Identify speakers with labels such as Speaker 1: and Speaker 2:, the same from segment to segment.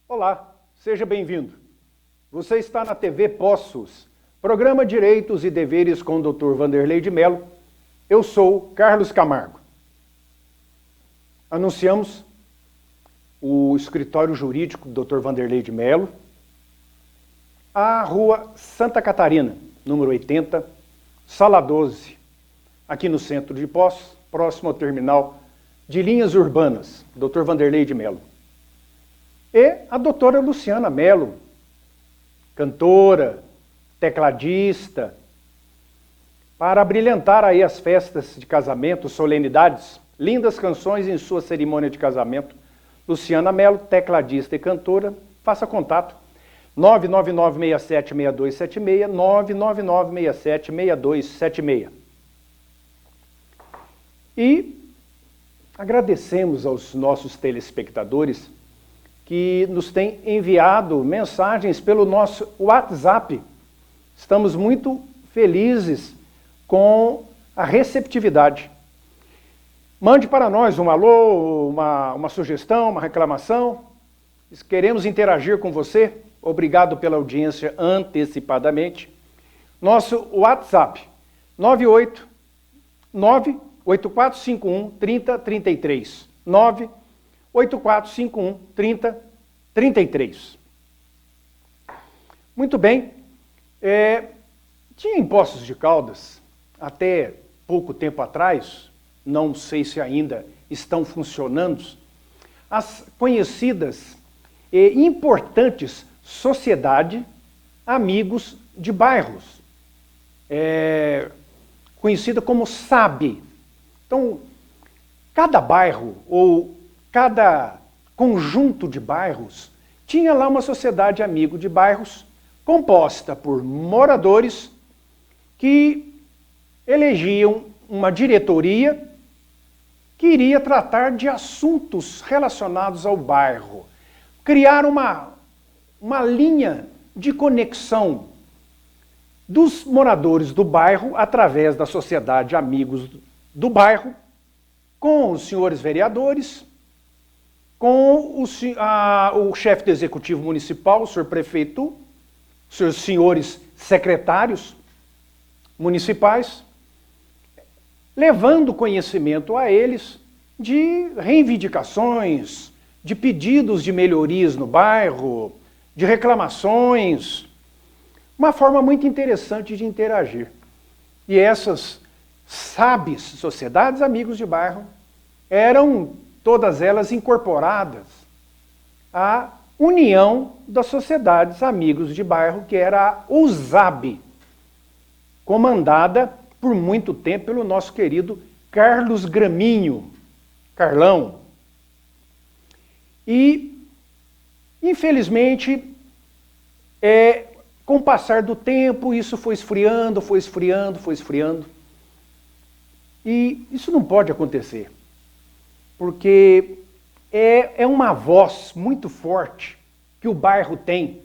Speaker 1: Olá, seja bem-vindo. Você está na TV Poços, programa Direitos e Deveres com o Dr. Vanderlei de Mello. Eu sou Carlos Camargo. Anunciamos o escritório jurídico do Dr. Vanderlei de Mello, a Rua Santa Catarina, número 80, Sala 12, aqui no centro de Poços, próximo ao terminal de linhas urbanas, Dr. Vanderlei de Mello. E a doutora Luciana Mello, cantora, tecladista, para brilhantar aí as festas de casamento, solenidades, lindas canções em sua cerimônia de casamento. Luciana Mello, tecladista e cantora, faça contato 999676276, 999676276. E agradecemos aos nossos telespectadores que nos têm enviado mensagens pelo nosso WhatsApp. Estamos muito felizes com a receptividade. Mande para nós um alô, uma sugestão, uma reclamação. Queremos interagir com você. Obrigado pela audiência antecipadamente. Nosso WhatsApp, 98451-3033. 98451-3033. Muito bem. Tinha em Poços de Caldas, até pouco tempo atrás, não sei se ainda estão funcionando, as conhecidas e importantes Sociedade Amigos de Bairros, conhecida como SAB. Então, cada bairro ou cada conjunto de bairros tinha lá uma sociedade amigo de bairros composta por moradores que elegiam uma diretoria que iria tratar de assuntos relacionados ao bairro. Criar uma linha de conexão dos moradores do bairro através da sociedade Amigos do Bairro com os senhores vereadores, com o chefe do executivo municipal, o senhor prefeito, os senhores secretários municipais, levando conhecimento a eles de reivindicações, de pedidos de melhorias no bairro, de reclamações, uma forma muito interessante de interagir. E essas SABs, Sociedades Amigos de Bairro, eram todas elas incorporadas à União das Sociedades Amigos de Bairro, que era a USAB, comandada por muito tempo pelo nosso querido Carlos Graminho, Carlão. E, infelizmente, com o passar do tempo, isso foi esfriando, foi esfriando, foi esfriando. E isso não pode acontecer, porque é uma voz muito forte que o bairro tem,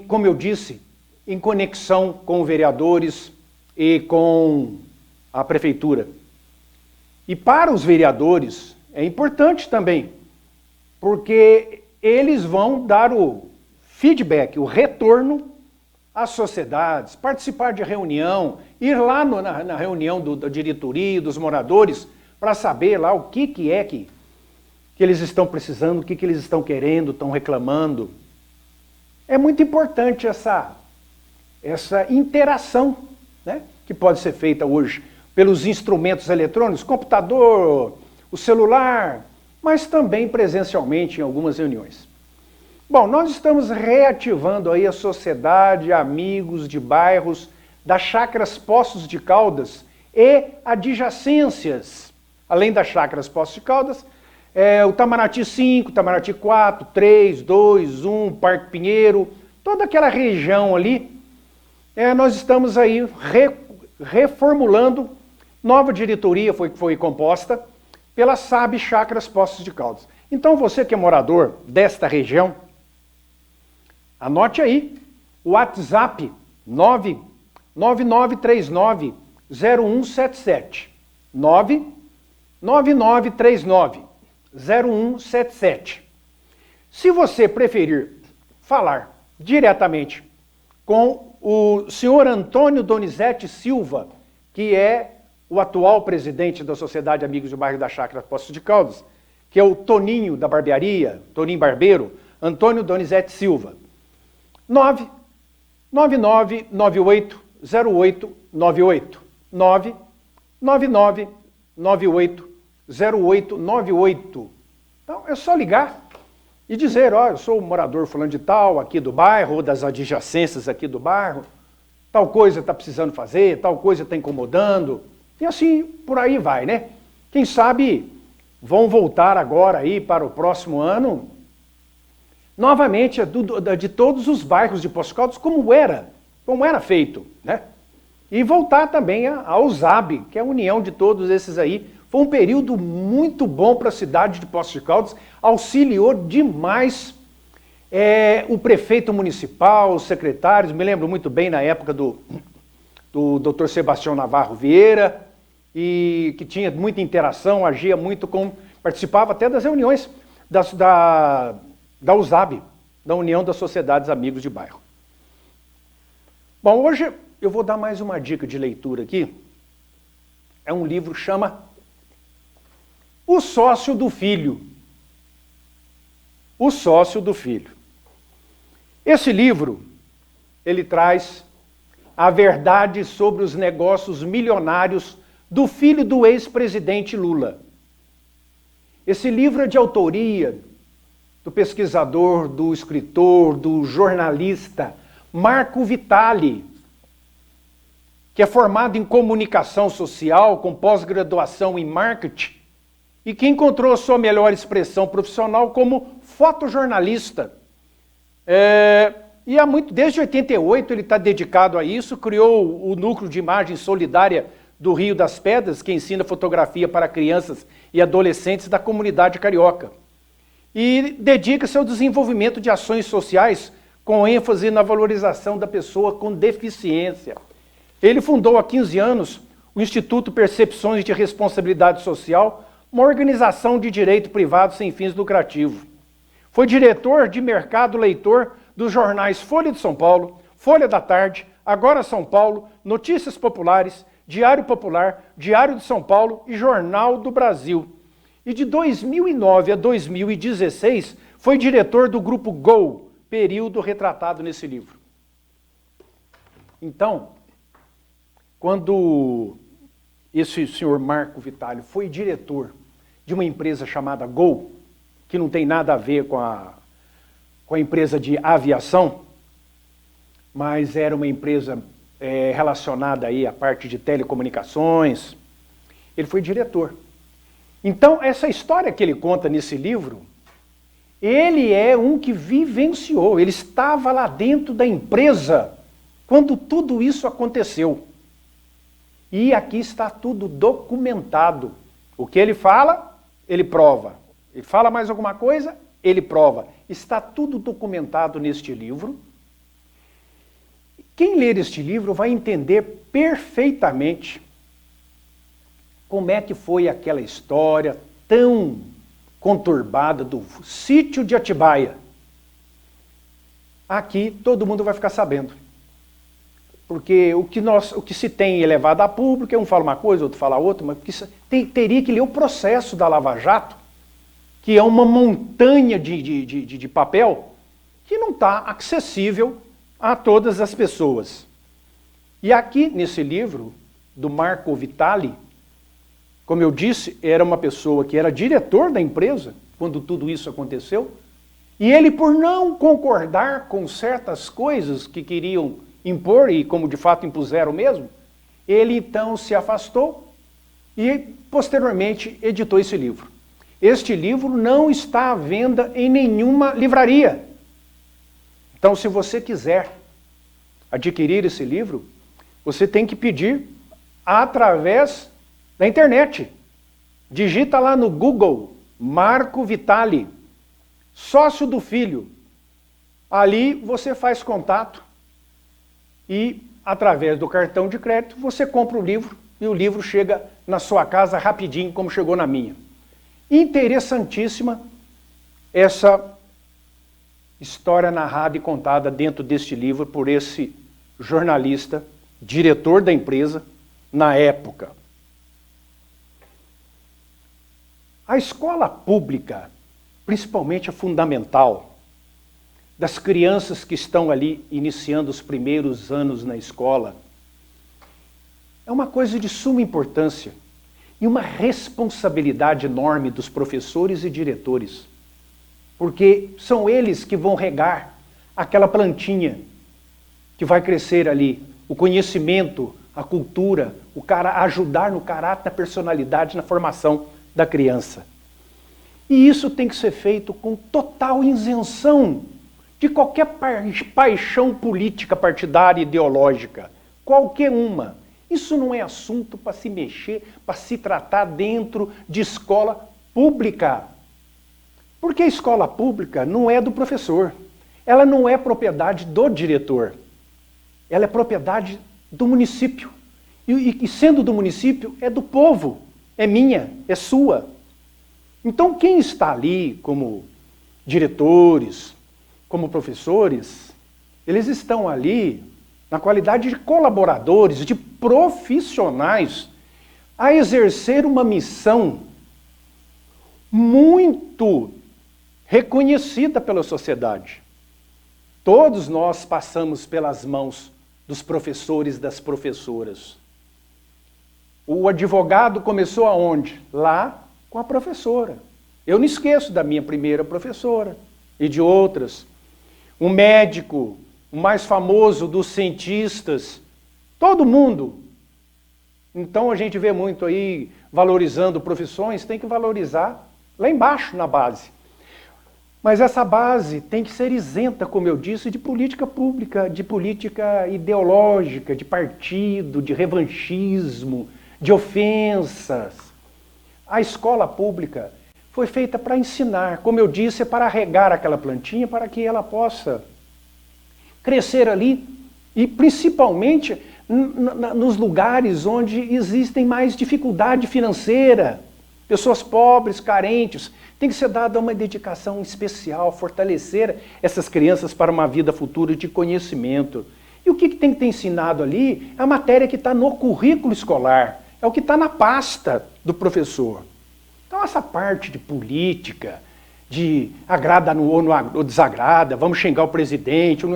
Speaker 1: como eu disse, em conexão com vereadores e com a prefeitura. E para os vereadores é importante também, porque eles vão dar o feedback, o retorno às sociedades, participar de reunião, ir lá na reunião da diretoria, dos moradores, para saber lá o que é que eles estão precisando, o que eles estão querendo, estão reclamando. É muito importante essa interação, né, que pode ser feita hoje pelos instrumentos eletrônicos, computador, o celular, mas também presencialmente em algumas reuniões. Bom, nós estamos reativando aí a Sociedade Amigos de Bairros das Chácaras Poços de Caldas e adjacências. Além das Chácaras Poços de Caldas, o Itamaraty 5, Itamaraty 4, 3, 2, 1, Parque Pinheiro, toda aquela região ali, nós estamos aí reformulando, nova diretoria foi composta, pela SAB Chácaras Poços de Caldas. Então você que é morador desta região, anote aí o WhatsApp 99939-0177. 99939-0177. Se você preferir falar diretamente com o senhor Antônio Donizete Silva, que é o atual presidente da Sociedade Amigos do Bairro da Chácara Poços de Caldas, que é o Toninho da barbearia, Toninho Barbeiro, Antônio Donizete Silva. 999980898. 999980898. Então é só ligar e dizer, ó, eu sou o morador fulano de tal, aqui do bairro, ou das adjacências aqui do bairro, tal coisa está precisando fazer, tal coisa está incomodando, e assim por aí vai, né? Quem sabe vão voltar agora aí para o próximo ano, novamente, de todos os bairros de Poços de Caldas, como era feito, né? E voltar também ao ZAB, que é a união de todos esses aí. Foi um período muito bom para a cidade de Poços de Caldas, auxiliou demais o prefeito municipal, os secretários, me lembro muito bem na época do Dr. Sebastião Navarro Vieira, e que tinha muita interação, agia muito participava até das reuniões da USAB, da União das Sociedades Amigos de Bairro. Bom, hoje eu vou dar mais uma dica de leitura aqui. É um livro que chama O Sócio do Filho. O Sócio do Filho. Esse livro, ele traz a verdade sobre os negócios milionários do filho do ex-presidente Lula. Esse livro é de autoria do pesquisador, do escritor, do jornalista Marco Vitali, que é formado em comunicação social, com pós-graduação em marketing, e que encontrou sua melhor expressão profissional como fotojornalista. Desde 88 ele está dedicado a isso, criou o Núcleo de Imagem Solidária do Rio das Pedras, que ensina fotografia para crianças e adolescentes da comunidade carioca. E dedica-se ao desenvolvimento de ações sociais com ênfase na valorização da pessoa com deficiência. Ele fundou há 15 anos o Instituto Percepções de Responsabilidade Social, uma organização de direito privado sem fins lucrativos. Foi diretor de mercado leitor dos jornais Folha de São Paulo, Folha da Tarde, Agora São Paulo, Notícias Populares, Diário Popular, Diário de São Paulo e Jornal do Brasil. E de 2009 a 2016 foi diretor do Grupo Gol, período retratado nesse livro. Então, quando esse senhor Marco Vitali foi diretor de uma empresa chamada Gol, que não tem nada a ver com a empresa de aviação, mas era uma empresa relacionada aí à parte de telecomunicações, ele foi diretor. Então, essa história que ele conta nesse livro, ele é um que vivenciou, ele estava lá dentro da empresa quando tudo isso aconteceu. E aqui está tudo documentado. O que ele fala, ele prova. Ele fala mais alguma coisa, ele prova. Está tudo documentado neste livro. Quem ler este livro vai entender perfeitamente como é que foi aquela história tão conturbada do sítio de Atibaia. Aqui todo mundo vai ficar sabendo. Porque o que se tem elevado a público, um fala uma coisa, outro fala outra, mas teria que ler o processo da Lava Jato, que é uma montanha de papel que não está acessível a todas as pessoas. E aqui, nesse livro, do Marco Vitali, como eu disse, era uma pessoa que era diretor da empresa, quando tudo isso aconteceu, e ele, por não concordar com certas coisas que queriam impor, e como de fato impuseram mesmo, ele então se afastou e, posteriormente, editou esse livro. Este livro não está à venda em nenhuma livraria. Então, se você quiser adquirir esse livro, você tem que pedir através da internet. Digita lá no Google, Marco Vitali, sócio do filho. Ali você faz contato e, através do cartão de crédito, você compra o livro e o livro chega na sua casa rapidinho, como chegou na minha. Interessantíssima essa história narrada e contada dentro deste livro por esse jornalista, diretor da empresa, na época. A escola pública, principalmente a fundamental, das crianças que estão ali iniciando os primeiros anos na escola, é uma coisa de suma importância e uma responsabilidade enorme dos professores e diretores, porque são eles que vão regar aquela plantinha que vai crescer ali, o conhecimento, a cultura, ajudar no caráter, na personalidade, na formação da criança. E isso tem que ser feito com total isenção de qualquer paixão política, partidária, ideológica, qualquer uma. Isso não é assunto para se mexer, para se tratar dentro de escola pública. Porque a escola pública não é do professor, ela não é propriedade do diretor, ela é propriedade do município. E sendo do município, é do povo, é minha, é sua. Então quem está ali como diretores, como professores, eles estão ali na qualidade de colaboradores, de profissionais, a exercer uma missão muito reconhecida pela sociedade. Todos nós passamos pelas mãos dos professores e das professoras. O advogado começou aonde? Lá com a professora. Eu não esqueço da minha primeira professora e de outras. O médico, o mais famoso dos cientistas, todo mundo. Então a gente vê muito aí valorizando profissões, tem que valorizar lá embaixo na base. Mas essa base tem que ser isenta, como eu disse, de política pública, de política ideológica, de partido, de revanchismo, de ofensas. A escola pública foi feita para ensinar, como eu disse, para regar aquela plantinha, para que ela possa crescer ali, e principalmente nos lugares onde existem mais dificuldade financeira, pessoas pobres, carentes. Tem que ser dada uma dedicação especial, fortalecer essas crianças para uma vida futura de conhecimento. E o que tem que ter ensinado ali é a matéria que está no currículo escolar, é o que está na pasta do professor. Então essa parte de política, de agrada ou desagrada, vamos xingar o presidente,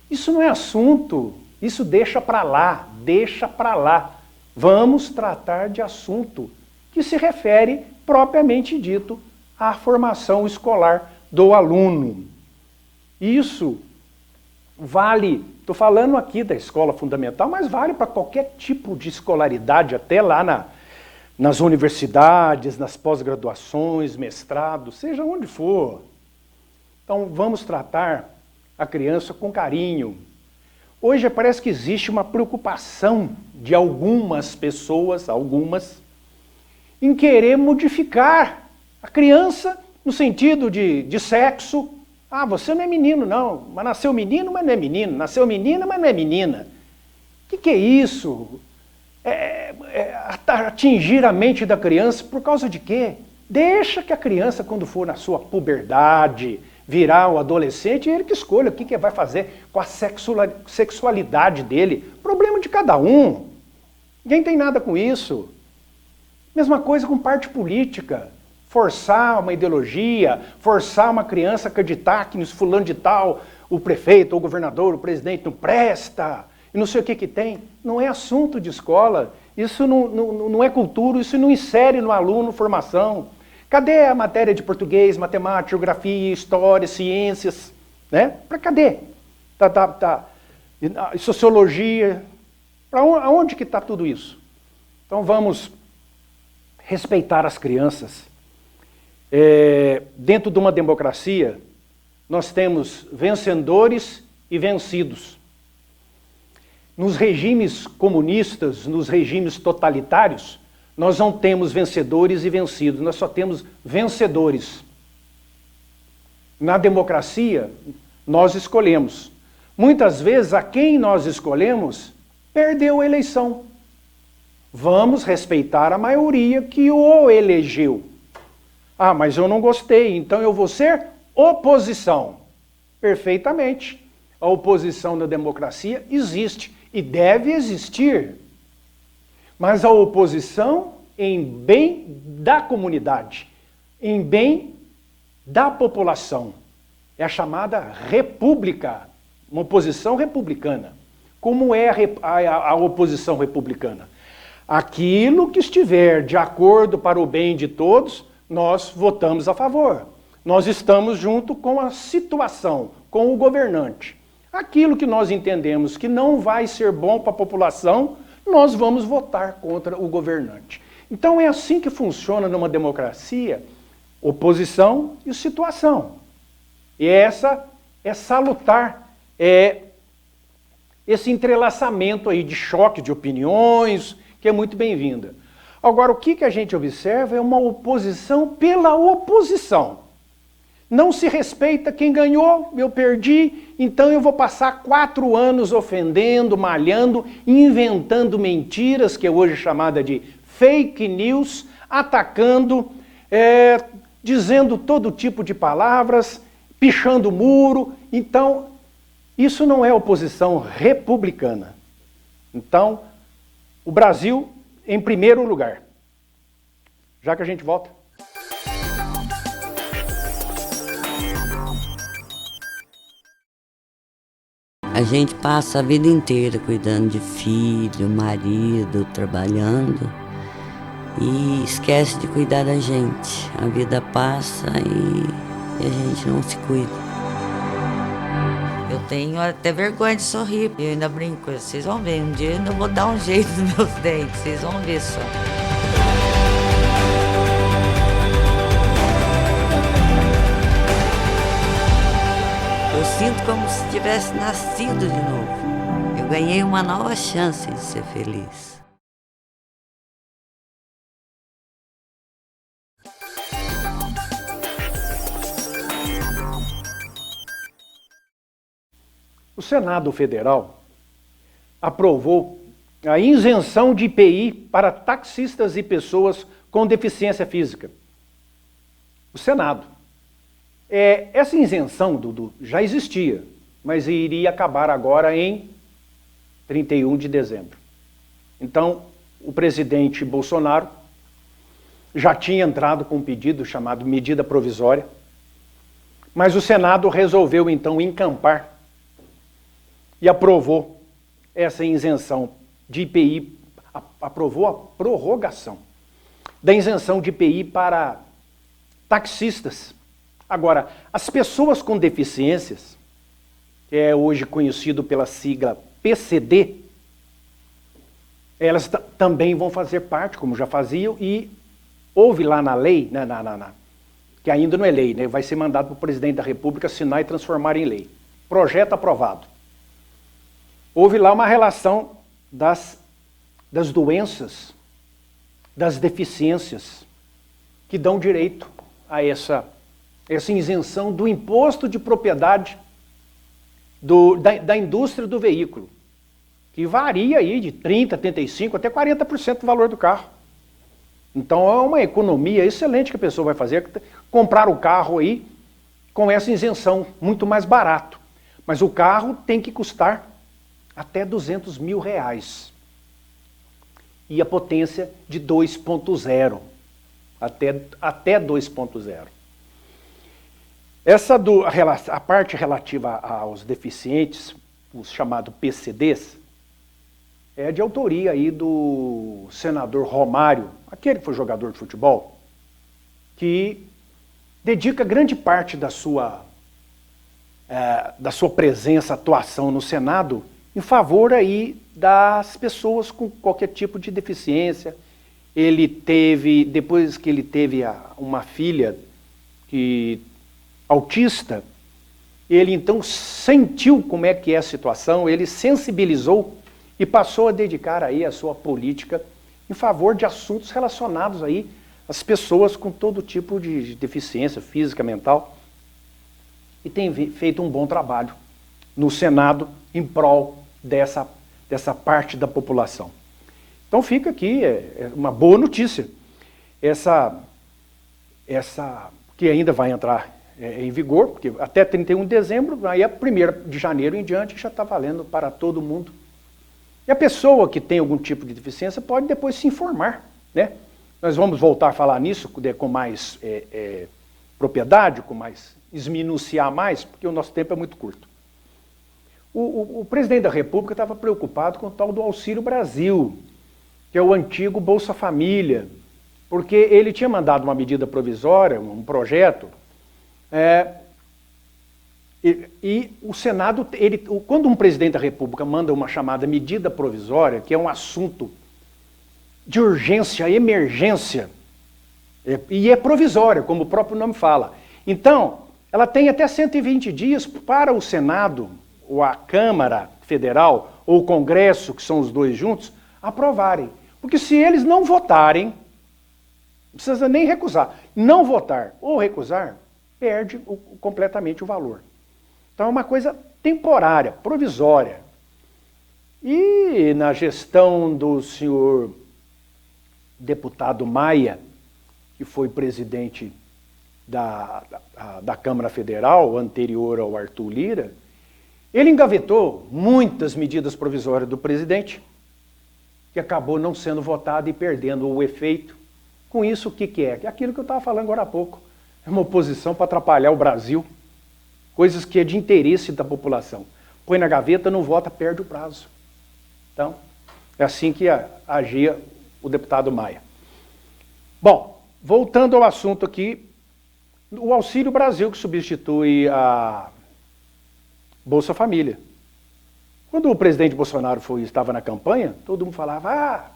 Speaker 1: isso não é assunto, isso deixa para lá, deixa para lá. Vamos tratar de assunto que se refere, propriamente dito, à formação escolar do aluno. Isso vale, estou falando aqui da escola fundamental, mas vale para qualquer tipo de escolaridade, até lá nas universidades, nas pós-graduações, mestrados, seja onde for. Então vamos tratar a criança com carinho. Hoje parece que existe uma preocupação de algumas pessoas, em querer modificar a criança no sentido de sexo. Ah, você não é menino não, mas nasceu menino, mas não é menino, nasceu menina, mas não é menina. O que é isso? Atingir a mente da criança por causa de quê? Deixa que a criança, quando for na sua puberdade, virar um adolescente, ele que escolha o que vai fazer com a sexualidade dele. Problema de cada um. Ninguém tem nada com isso. Mesma coisa com parte política. Forçar uma ideologia, forçar uma criança a acreditar que nos fulano de tal, o prefeito, o governador, o presidente não presta, e não sei o que tem. Não é assunto de escola, isso não é cultura, isso não insere no aluno formação. Cadê a matéria de português, matemática, geografia, história, ciências? Né? Cadê? Sociologia. Aonde que está tudo isso? Então vamos respeitar as crianças. Dentro de uma democracia, nós temos vencedores e vencidos. Nos regimes comunistas, nos regimes totalitários, Nós não temos vencedores e vencidos, nós só temos vencedores. Na democracia, nós escolhemos. Muitas vezes, a quem nós escolhemos, perdeu a eleição. Vamos respeitar a maioria que o elegeu. Ah, mas eu não gostei, então eu vou ser oposição. Perfeitamente. A oposição da democracia existe e deve existir. Mas a oposição em bem da comunidade, em bem da população. É a chamada república, uma oposição republicana. Como é a oposição republicana? Aquilo que estiver de acordo para o bem de todos, nós votamos a favor. Nós estamos junto com a situação, com o governante. Aquilo que nós entendemos que não vai ser bom para a população, nós vamos votar contra o governante. Então é assim que funciona numa democracia, oposição e situação. E essa é salutar, esse entrelaçamento aí de choque de opiniões, que é muito bem-vinda. Agora, o que a gente observa é uma oposição pela oposição. Não se respeita quem ganhou, eu perdi, então eu vou passar 4 anos ofendendo, malhando, inventando mentiras, que é hoje chamada de fake news, atacando, dizendo todo tipo de palavras, pichando o muro. Então, isso não é oposição republicana. Então, o Brasil em primeiro lugar. Já que a gente volta.
Speaker 2: A gente passa a vida inteira cuidando de filho, marido, trabalhando e esquece de cuidar da gente. A vida passa e a gente não se cuida. Eu tenho até vergonha de sorrir. Eu ainda brinco, vocês vão ver, um dia eu ainda vou dar um jeito nos meus dentes, vocês vão ver só. Eu sinto como se tivesse nascido de novo. Eu ganhei uma nova chance de ser feliz.
Speaker 1: O Senado Federal aprovou a isenção de IPI para taxistas e pessoas com deficiência física. O Senado. Essa isenção, Dudu, já existia, mas iria acabar agora em 31 de dezembro. Então, o presidente Bolsonaro já tinha entrado com um pedido chamado medida provisória, mas o Senado resolveu então encampar e aprovou essa isenção de IPI, aprovou a prorrogação da isenção de IPI para taxistas. Agora, as pessoas com deficiências, que é hoje conhecido pela sigla PCD, elas também vão fazer parte, como já faziam, e houve lá na lei, que ainda não é lei, né, vai ser mandado para o presidente da República assinar e transformar em lei. Projeto aprovado. Houve lá uma relação das doenças, das deficiências, que dão direito a essa isenção do imposto de propriedade da indústria do veículo, que varia aí de 30%, 35% até 40% do valor do carro. Então é uma economia excelente que a pessoa vai fazer, comprar o carro aí com essa isenção, muito mais barato. Mas o carro tem que custar até R$200 mil. E a potência de 2.0, até 2.0. A parte relativa aos deficientes, os chamados PCDs, é de autoria aí do senador Romário, aquele que foi jogador de futebol, que dedica grande parte da sua presença, atuação no Senado em favor aí das pessoas com qualquer tipo de deficiência. Ele teve, depois que ele teve uma filha autista, ele então sentiu como é que é a situação, ele sensibilizou e passou a dedicar aí a sua política em favor de assuntos relacionados aí às pessoas com todo tipo de deficiência física, mental, e tem feito um bom trabalho no Senado em prol dessa parte da população. Então fica aqui uma boa notícia, essa que ainda vai entrar em vigor, porque até 31 de dezembro, aí a 1º de janeiro em diante já está valendo para todo mundo. E a pessoa que tem algum tipo de deficiência pode depois se informar, né? Nós vamos voltar a falar nisso com mais propriedade, com mais esminuciar mais, porque o nosso tempo é muito curto. O presidente da República estava preocupado com o tal do Auxílio Brasil, que é o antigo Bolsa Família, porque ele tinha mandado uma medida provisória, um projeto, e o Senado, quando um presidente da República manda uma chamada medida provisória, que é um assunto de urgência, emergência, e é provisória, como o próprio nome fala. Então, ela tem até 120 dias para o Senado, ou a Câmara Federal, ou o Congresso, que são os dois juntos, aprovarem. Porque se eles não votarem, não precisa nem recusar, não votar ou recusar, perde completamente o valor. Então é uma coisa temporária, provisória. E na gestão do senhor deputado Maia, que foi presidente da Câmara Federal, anterior ao Arthur Lira, ele engavetou muitas medidas provisórias do presidente, que acabou não sendo votado e perdendo o efeito. Com isso, o que é? É aquilo que eu estava falando agora há pouco. É uma oposição para atrapalhar o Brasil. Coisas que é de interesse da população. Põe na gaveta, não vota, perde o prazo. Então, é assim que agia o deputado Maia. Bom, voltando ao assunto aqui, o Auxílio Brasil, que substitui a Bolsa Família. Quando o presidente Bolsonaro estava na campanha, todo mundo falava,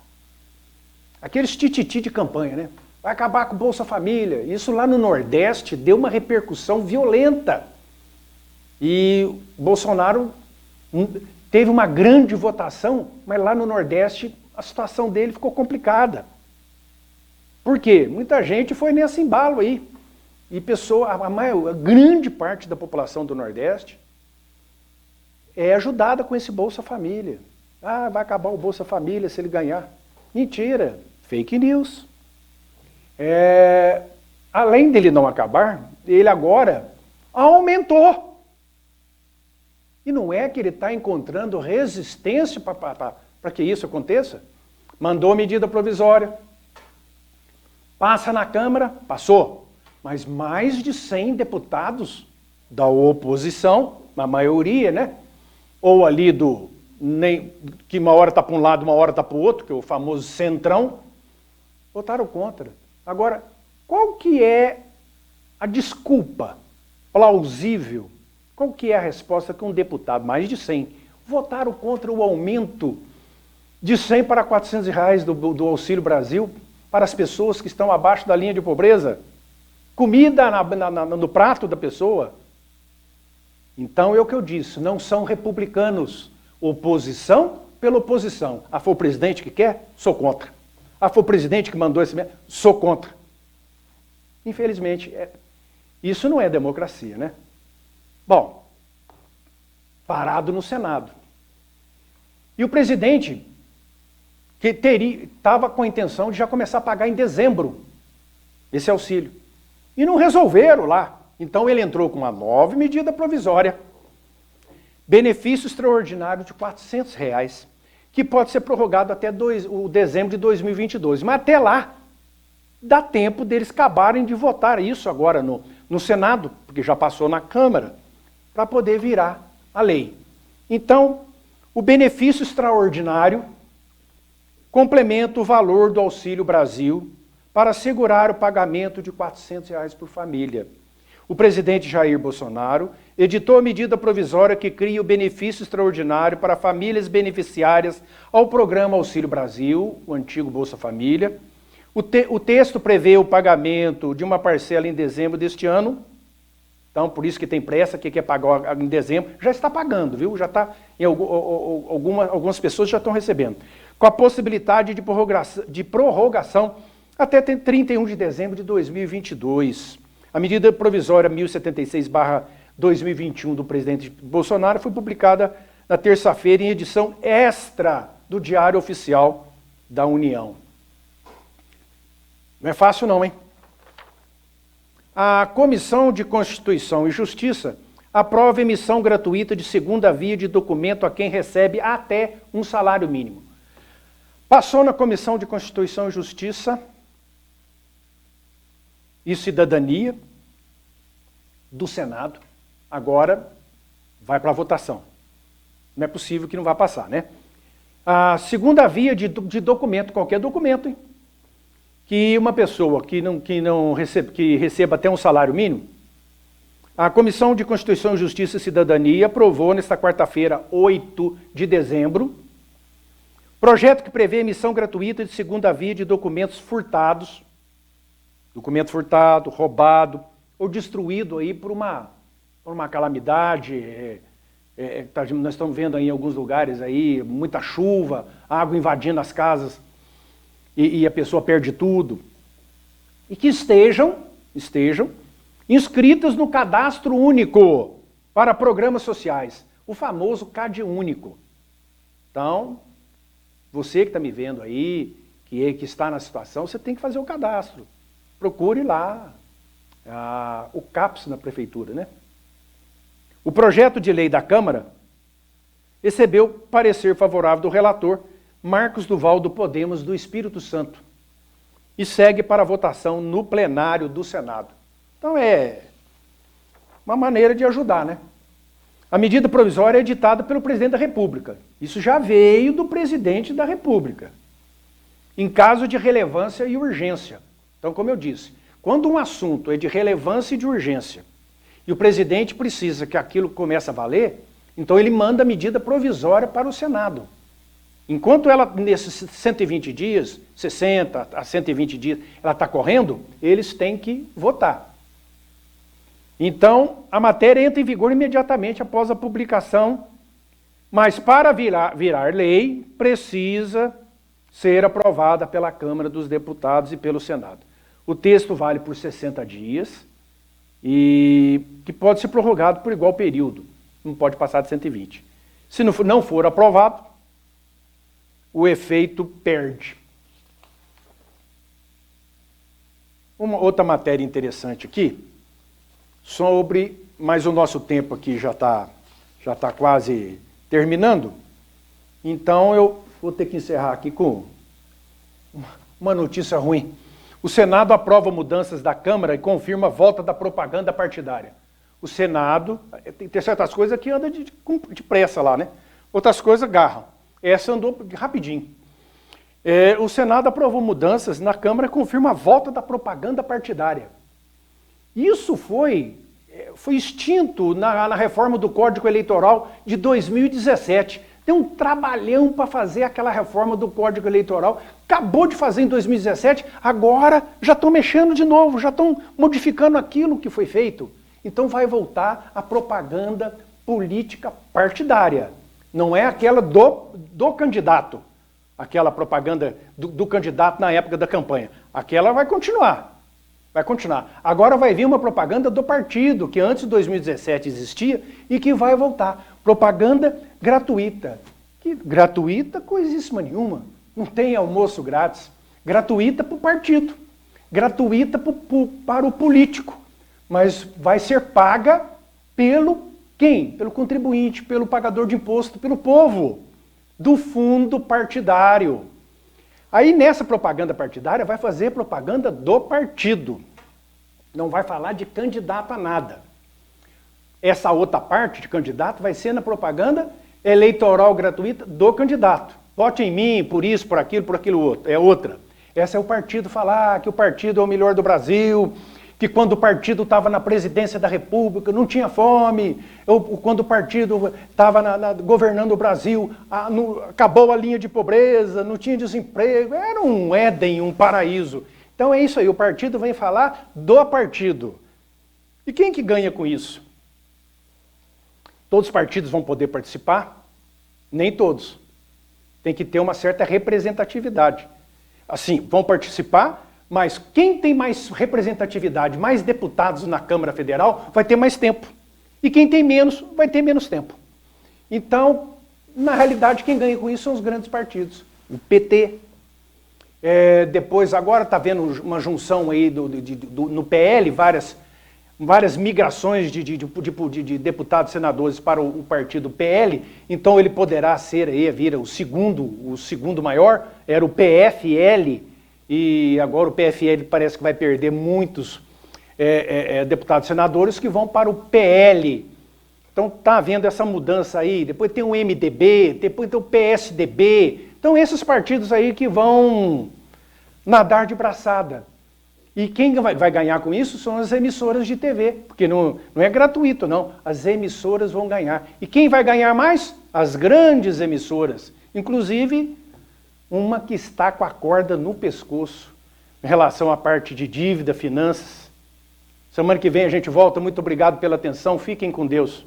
Speaker 1: aqueles tititi de campanha, né? Vai acabar com Bolsa Família. Isso lá no Nordeste deu uma repercussão violenta. E Bolsonaro teve uma grande votação, mas lá no Nordeste a situação dele ficou complicada. Por quê? Muita gente foi nesse embalo aí. E a grande parte da população do Nordeste é ajudada com esse Bolsa Família. Vai acabar o Bolsa Família se ele ganhar. Mentira, fake news. Além dele não acabar, ele agora aumentou. E não é que ele está encontrando resistência para que isso aconteça. Mandou medida provisória. Passa na Câmara, passou. Mas mais de 100 deputados da oposição, na maioria, né? Ou ali que uma hora está para um lado, uma hora está para o outro, que é o famoso centrão, votaram contra. Agora, qual que é a desculpa plausível? Qual que é a resposta que um deputado, mais de 100, votaram contra o aumento de 100 para 400 reais do Auxílio Brasil para as pessoas que estão abaixo da linha de pobreza? Comida no prato da pessoa? Então é o que eu disse, não são republicanos. Oposição pela oposição. Foi o presidente que quer? Sou contra. Foi o presidente que mandou esse... Sou contra. Infelizmente, isso não é democracia, né? Bom, parado no Senado. E o presidente, que estava com a intenção de já começar a pagar em dezembro esse auxílio. E não resolveram lá. Então ele entrou com uma nova medida provisória, benefício extraordinário de R$400, que pode ser prorrogado até o dezembro de 2022. Mas até lá, dá tempo deles acabarem de votar isso agora no Senado, porque já passou na Câmara, para poder virar a lei. Então, o benefício extraordinário complementa o valor do Auxílio Brasil para assegurar o pagamento de R$400 por família. O presidente Jair Bolsonaro editou a medida provisória que cria o benefício extraordinário para famílias beneficiárias ao programa Auxílio Brasil, o antigo Bolsa Família. O texto prevê o pagamento de uma parcela em dezembro deste ano. Então, por isso que tem pressa, que quer pagar em dezembro. Já está pagando, viu? Já está, algumas pessoas já estão recebendo. com a possibilidade de prorrogação até 31 de dezembro de 2022. A medida provisória 1076/2021 do presidente Bolsonaro foi publicada na terça-feira em edição extra do Diário Oficial da União. Não é fácil não, hein? A Comissão de Constituição e Justiça aprova emissão gratuita de segunda via de documento a quem recebe até um salário mínimo. Passou na Comissão de Constituição e Justiça e Cidadania do Senado, agora vai para a votação. Não é possível que não vá passar, né? A segunda via de documento, qualquer documento, hein? Que uma pessoa que receba até um salário mínimo, a Comissão de Constituição, Justiça e Cidadania aprovou nesta quarta-feira, 8 de dezembro, projeto que prevê emissão gratuita de segunda via de documentos furtados, documento furtado, roubado ou destruído aí por uma calamidade. Nós estamos vendo aí em alguns lugares aí muita chuva, água invadindo as casas e a pessoa perde tudo. E que estejam inscritas no Cadastro Único para programas sociais, o famoso CadÚnico. Então, você que está me vendo aí, que está na situação, você tem que fazer o cadastro. Procure lá o CAPS na prefeitura, né? O projeto de lei da Câmara recebeu parecer favorável do relator Marcos Duval do Podemos do Espírito Santo e segue para votação no plenário do Senado. Então é uma maneira de ajudar, né? A medida provisória é editada pelo presidente da República. Isso já veio do presidente da República, em caso de relevância e urgência. Então, como eu disse, quando um assunto é de relevância e de urgência, e o presidente precisa que aquilo comece a valer, então ele manda a medida provisória para o Senado. Enquanto ela, nesses 120 dias, 60 a 120 dias, ela está correndo, eles têm que votar. Então, a matéria entra em vigor imediatamente após a publicação, mas para virar lei, precisa ser aprovada pela Câmara dos Deputados e pelo Senado. O texto vale por 60 dias e que pode ser prorrogado por igual período, não pode passar de 120. Se não for aprovado, o efeito perde. Uma outra matéria interessante aqui, mas o nosso tempo aqui já está quase terminando, então eu vou ter que encerrar aqui com uma notícia ruim. O Senado aprova mudanças da Câmara e confirma a volta da propaganda partidária. O Senado, tem certas coisas que andam de pressa lá, né? Outras coisas agarram. Essa andou rapidinho. O Senado aprovou mudanças na Câmara e confirma a volta da propaganda partidária. Isso foi extinto na reforma do Código Eleitoral de 2017. Tem um trabalhão para fazer aquela reforma do Código Eleitoral. Acabou de fazer em 2017, agora já estão mexendo de novo, já estão modificando aquilo que foi feito. Então vai voltar a propaganda política partidária. Não é aquela do candidato, aquela propaganda do candidato na época da campanha. Aquela vai continuar. Vai continuar. Agora vai vir uma propaganda do partido, que antes de 2017 existia e que vai voltar. Propaganda gratuita. Que gratuita, coisíssima nenhuma. Não tem almoço grátis. Gratuita para o partido. Gratuita para o político. Mas vai ser paga pelo quem? Pelo contribuinte, pelo pagador de imposto, pelo povo. Do fundo partidário. Aí nessa propaganda partidária vai fazer propaganda do partido. Não vai falar de candidato a nada. Essa outra parte de candidato vai ser na propaganda eleitoral gratuita do candidato. Vote em mim, por isso, por aquilo outro. É outra. Essa é o partido falar que o partido é o melhor do Brasil, que quando o partido estava na presidência da República não tinha fome, ou quando o partido estava governando o Brasil, acabou a linha de pobreza, não tinha desemprego, era um Éden, um paraíso. Então é isso aí, o partido vem falar do partido. E quem que ganha com isso? Todos os partidos vão poder participar? Nem todos. Tem que ter uma certa representatividade. Assim, vão participar, mas quem tem mais representatividade, mais deputados na Câmara Federal, vai ter mais tempo. E quem tem menos, vai ter menos tempo. Então, na realidade, quem ganha com isso são os grandes partidos. O PT. Depois, agora está vendo uma junção aí no PL, várias migrações de deputados e senadores para o partido PL, então ele poderá ser aí, vira o segundo maior, era o PFL, e agora o PFL parece que vai perder muitos deputados e senadores que vão para o PL. Então está havendo essa mudança aí, depois tem o MDB, depois tem o PSDB, então esses partidos aí que vão nadar de braçada. E quem vai ganhar com isso são as emissoras de TV, porque não é gratuito, não. As emissoras vão ganhar. E quem vai ganhar mais? As grandes emissoras. Inclusive, uma que está com a corda no pescoço em relação à parte de dívida, finanças. Semana que vem a gente volta. Muito obrigado pela atenção. Fiquem com Deus.